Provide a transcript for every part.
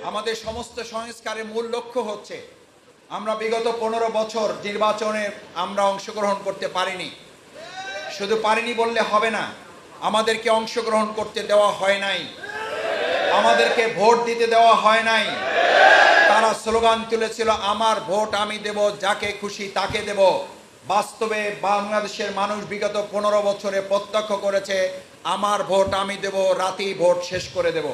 আমাদের সমস্ত সংস্কারের মূল লক্ষ্য হচ্ছে আমরা বিগত 15 বছর নির্বাচনে আমরা অংশগ্রহণ করতে পারিনি। শুধু পারিনি বললে হবে না, আমাদেরকে অংশগ্রহণ করতে দেওয়া হয় নাই, আমাদেরকে ভোট দিতে দেওয়া হয় নাই। তারা স্লোগান তুলেছিল, আমার ভোট আমি দেব, যাকে খুশি তাকে দেব। বাস্তবে বাংলাদেশের মানুষ বিগত 15 বছরে প্রত্যক্ষ করেছে, আমার ভোট আমি দেব, রাতেই ভোট শেষ করে দেব।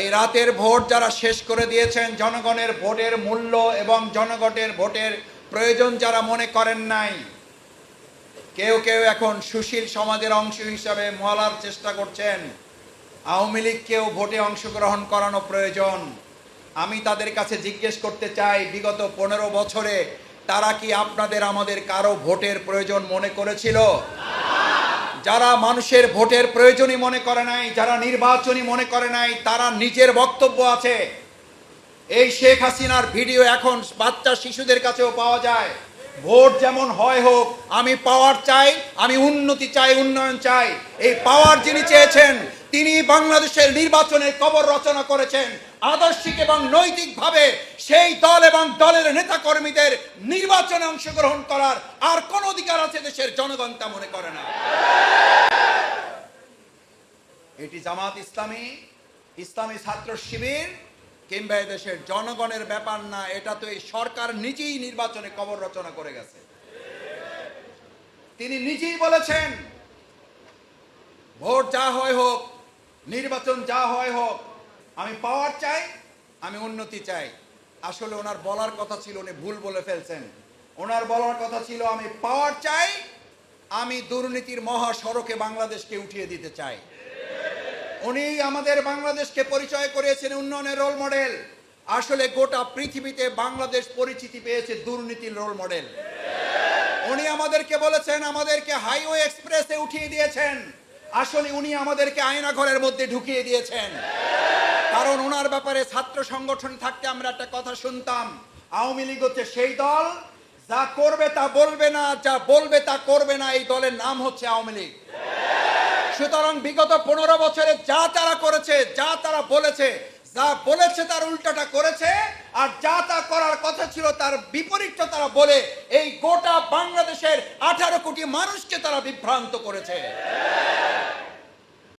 এই রাতের ভোট যারা শেষ করে দিয়েছেন, জনগণের ভোটের মূল্য এবং জনগণের ভোটের প্রয়োজন যারা মনে করেন নাই, কেউ কেউ এখন সুশীল সমাজের অংশ হিসাবে মহলার চেষ্টা করছেন আওয়ামী লীগকেও ভোটে অংশগ্রহণ করানো প্রয়োজন। আমি তাদের কাছে জিজ্ঞেস করতে চাই, বিগত 15 বছরে তারা কি আপনাদের আমাদের কারো ভোটের প্রয়োজন মনে করেছিল? যারা মানুষের ভোটের প্রয়োজনই মনে করে নাই, যারা নির্বাচনই মনে করে নাই, তারা নিজের বক্তব্য আছে। এই শেখ হাসিনার ভিডিও এখন বাচ্চা শিশুদের কাছেও পাওয়া যায়। ভোট যেমন হয় হোক, আমি পাওয়ার চাই, আমি উন্নতি চাই, উন্নয়ন চাই। এই পাওয়ার যিনি চেয়েছেন তিনি বাংলাদেশের নির্বাচনের কবর রচনা করেছেন। আদর্শিক এবং নৈতিকভাবে সেই দল এবং দলের নেতাকর্মীদের নির্বাচনে অংশগ্রহণ করার আর কোন অধিকার আছে দেশের জনগণ তা মনে করে না। এটি জামাত ইসলামী, ইসলামী ছাত্র শিবির কিংবা দেশের জনগণের ব্যাপার না, এটা তো এই সরকার নিজেই নির্বাচনে কবর রচনা করে গেছে। তিনি নিজেই বলেছেন, ভোট যা হয় হোক, নির্বাচন যা হয় হোক, আমি পাওয়ার চাই, আমি উন্নতি চাই। আসলে ওনার বলার কথা ছিল, উনি ভুল বলে ফেলছেন। ওনার বলার কথা ছিল, আমি পাওয়ার চাই, আমি দুর্নীতির মহাসড়কে বাংলাদেশকে উঠিয়ে দিতে চাই। উনি আমাদের বাংলাদেশকে পরিচয় করিয়েছেন উন্নয়নের রোল মডেল। আসলে গোটা পৃথিবীতে বাংলাদেশ পরিচিতি পেয়েছে দুর্নীতির রোল মডেল। উনি আমাদেরকে বলেছেন, আমাদেরকে হাইওয়ে এক্সপ্রেসে উঠিয়ে দিয়েছেন। আসলে উনি আমাদেরকে আয়না ঘরের মধ্যে ঢুকিয়ে দিয়েছেন। কারণ ওনার ব্যাপারে ছাত্র সংগঠন থাকতে আমরা একটা কথা শুনতাম, আওয়ামী লীগ হচ্ছে সেই দল যা করবে তা বলবে না, যা বলবে তা করবে না। এই দলের নাম হচ্ছে আওয়ামী লীগ। সুতরাং বিগত 15 বছরে যা তারা করেছে, যা তারা বলেছে, যা বলেছে তার উল্টাটা করেছে, আর যা তা করার কথা ছিল তার বিপরীতটা তারা বলে এই গোটা বাংলাদেশের 18 কোটি মানুষকে তারা বিভ্রান্ত করেছে।